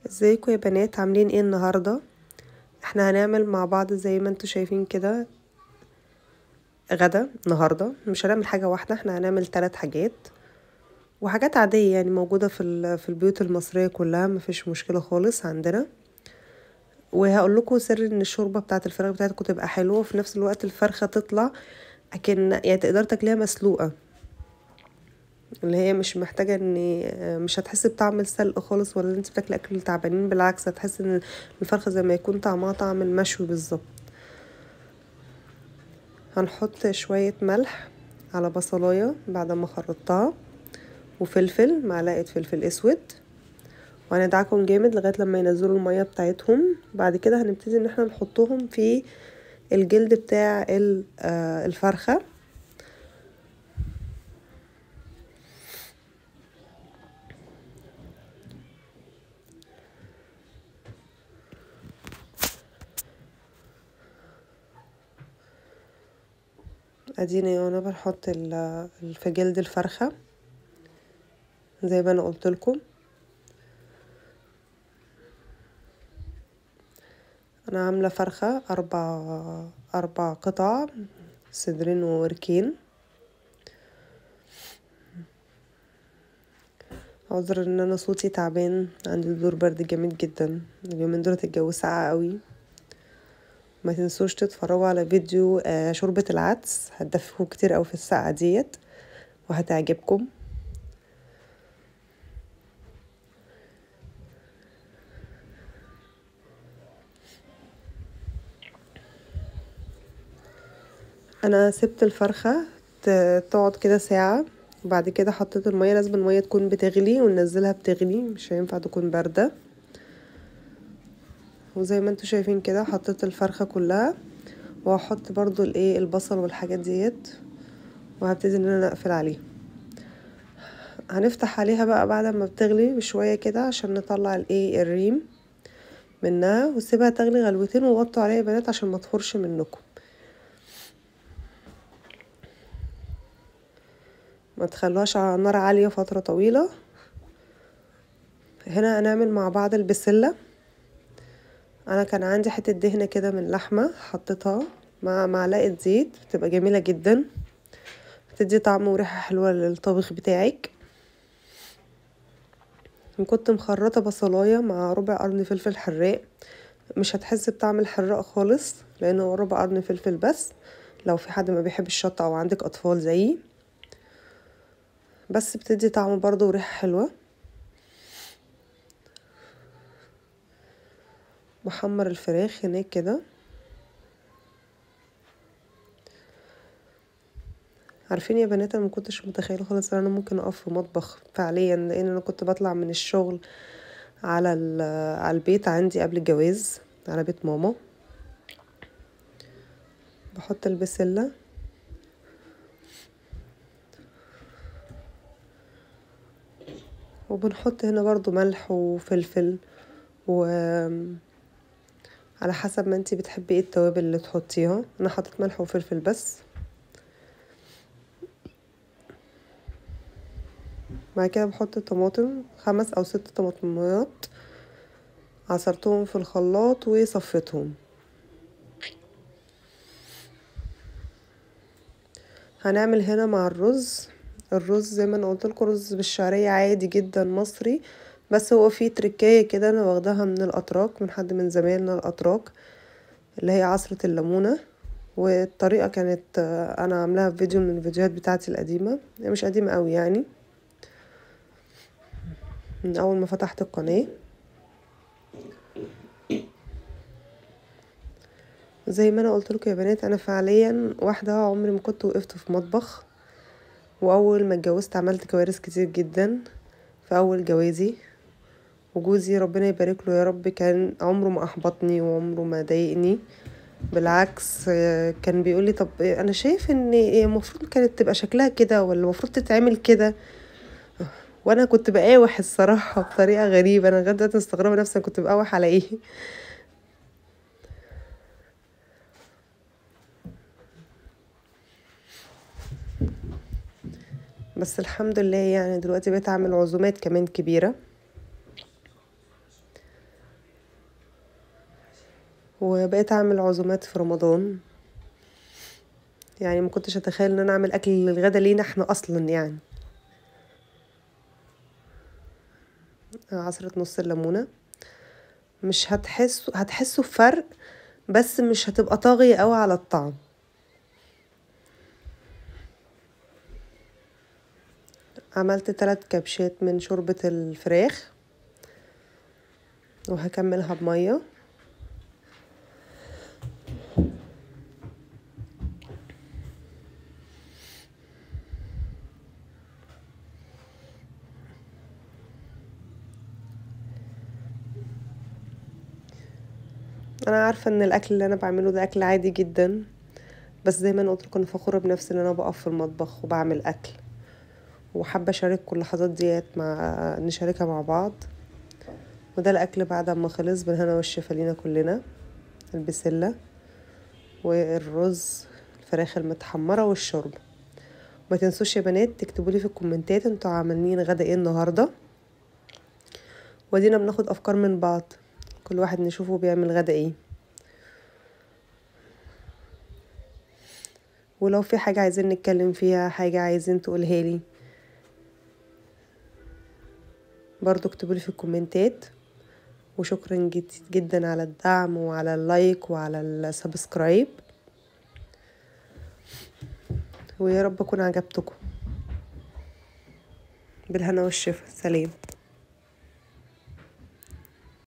ازيكم يا بنات؟ عاملين ايه النهارده؟ احنا هنعمل مع بعض زي ما انتوا شايفين كده غدا. النهارده مش هنعمل حاجه واحده، احنا هنعمل 3 حاجات وحاجات عاديه يعني موجوده في البيوت المصريه كلها، مفيش مشكله خالص عندنا. وهقول لكم سر ان الشوربه بتاعه الفراخ بتاعتكم تبقى حلوه وفي نفس الوقت الفرخه تطلع اكن يعني تقدر تاكليها مسلوقه، اللي هي مش محتاجه ان مش هتحسي بطعم السلق خالص ولا انت بتاكلي اكل تعبانين، بالعكس هتحسي ان الفرخه زي ما يكون طعمها طعم المشوي بالظبط. هنحط شوية ملح على بصلاية بعد ما خرطتها، وفلفل، معلقة فلفل اسود، وهندعكم جامد لغاية لما ينزلوا المية بتاعتهم. بعد كده هنبتدي ان احنا نحطهم في الجلد بتاع الفرخة. اديني وانا بنحط في جلد الفرخة زي ما انا قلت لكم. انا عاملة فرخة 4 قطع، صدرين ووركين. عذر ان انا صوتي تعبان، عندي دور برد جامد جدا اليومين دول، الجو ساقع قوي. ما تنسوش تتفرجوا على فيديو شوربة العدس، هتدفقوا كتير قوي في الساعة ديت وهتعجبكم. انا سبت الفرخة تقعد كده ساعة، وبعد كده حطيت المية. لازم المية تكون بتغلي وننزلها بتغلي، مش هينفع تكون باردة. وزي ما انتوا شايفين كده حطيت الفرخة كلها، وهحط برضو البصل والحاجات ديت، وهبتدي ان انا اقفل عليها. هنفتح عليها بقى بعد ما بتغلي بشوية كده عشان نطلع الريم منها، وسيبها تغلي غلوتين ووطوا عليها يا بنات عشان ما تفرش منكم، ما تخلوهاش على نار عالية فترة طويلة. هنا هنعمل مع بعض البسلة. انا كان عندي حتة دهنة كده من لحمة، حطيتها مع معلقة زيت، بتبقى جميلة جدا، بتدي طعم وريحة حلوة للطبخ بتاعك. كنت مخرطة بصلاية مع ربع قرن فلفل حراق، مش هتحس بطعم الحراق خالص لانه هو ربع قرن فلفل بس، لو في حد ما بيحب الشطة او عندك اطفال زيي، بس بتدي طعم برضو وريحة حلوة. بحمر الفراخ هناك كده. عارفين يا بنات، انا ما كنتش متخيله خالص ان انا ممكن اقف في مطبخ فعليا، لان انا كنت بطلع من الشغل على على البيت عندي قبل الجواز، على بيت ماما. بحط البسله وبنحط هنا برضو ملح وفلفل، وعلى حسب ما انتي بتحبي ايه التوابل اللي تحطيها. انا حطيت ملح وفلفل بس. بعد كده بحط طماطم، 5 أو 6 طماطمات، عصرتهم في الخلاط وصفيتهم. هنعمل هنا مع الرز زي ما انا قلت لكم، رز بالشعريه عادي جدا مصري، بس هو فيه تركايه كده انا واخداها من الاتراك، من حد من زمايلنا الاتراك، اللي هي عصره الليمونه. والطريقه كانت انا عاملاها في فيديو من الفيديوهات بتاعتي القديمه، مش قديمه قوي يعني، من اول ما فتحت القناه. زي ما انا قلت لكم يا بنات، انا فعليا واحده عمري ما كنت وقفت في مطبخ، واول ما اتجوزت عملت كوارث كتير جدا في اول جوازي. وجوزي ربنا يبارك له يا رب كان عمره ما احبطني وعمره ما ضايقني، بالعكس كان بيقولي طب انا شايف ان المفروض كانت تبقى شكلها كده ولا المفروض تتعمل كده. وانا كنت بقاوح الصراحه بطريقه غريبه، انا لغايه دلوقتي مستغربه نفسي كنت بقاوح على ايه. بس الحمد لله يعني دلوقتي بقيت اعمل عزومات كمان كبيره. وبقيت اعمل عزومات في رمضان. يعني ما كنتش اتخيل ان انا اعمل اكل للغدا لينا احنا اصلا يعني. عصرة نص الليمونة. مش هتحسوا بفرق، بس مش هتبقى طاغية قوي على الطعم. عملت 3 كبشات من شوربة الفراخ، وهكملها بمية. انا عارفة ان الاكل اللي انا بعمله ده اكل عادي جدا، بس زي ما انا قلت لكم انا فخورة بنفسي ان انا بقف في المطبخ وبعمل اكل، وحابة اشارككم اللحظات ديت نشاركها مع بعض. وده الاكل بعد ما خلص بالهنا والشفا لينا كلنا. البسلة والرز، الفراخ المتحمرة والشوربة. ما تنسوش يا بنات تكتبوا لي في الكومنتات انتوا عاملين غدا ايه النهارده، ودينا بناخد افكار من بعض، كل واحد نشوفه بيعمل غدا ايه. ولو في حاجة عايزين نتكلم فيها، حاجة عايزين تقولها لي، برضو اكتبوا لي في الكومنتات. وشكرا جدا على الدعم وعلى اللايك وعلى السبسكرايب، ويا رب اكون عجبتكم. بالهنا والشفا، سلام.